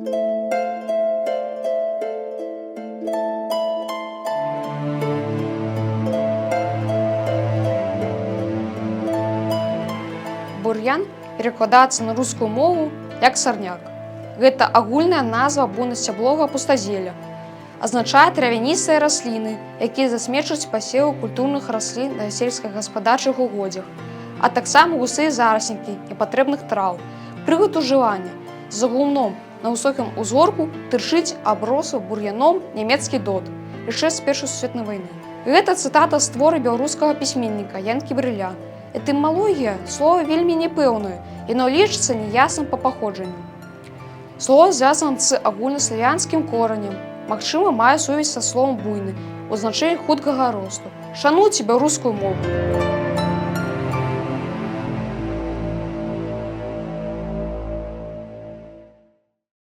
Бур'ян перакладаецца на рускую мову як сарняк. Гэта агульная назва буйнасцябловага пустазелля. Азначае травяністыя расліны, якія засмечваюць пасевы культурных раслін на сельскагаспадарчых угоддзях, а таксама густыя зараснікі непатрэбных траў. Прыклад ужывання. За гумном на высокім узгорку тырчыць аброслы бур'яном нямецкі дот яшчэ з Першай сусветнай вайны. Гэта цытата з твора беларускага пісьменніка Янкі Брыля. Этымалогія слова вельмі няпэўная, яно лічыцца няясным па паходжанню. Слово звязана з агульнаславянскім коранем, магчыма, мае сувязь са словам буйны, у значэнні хуткага росту. Шануйце беларускую мову!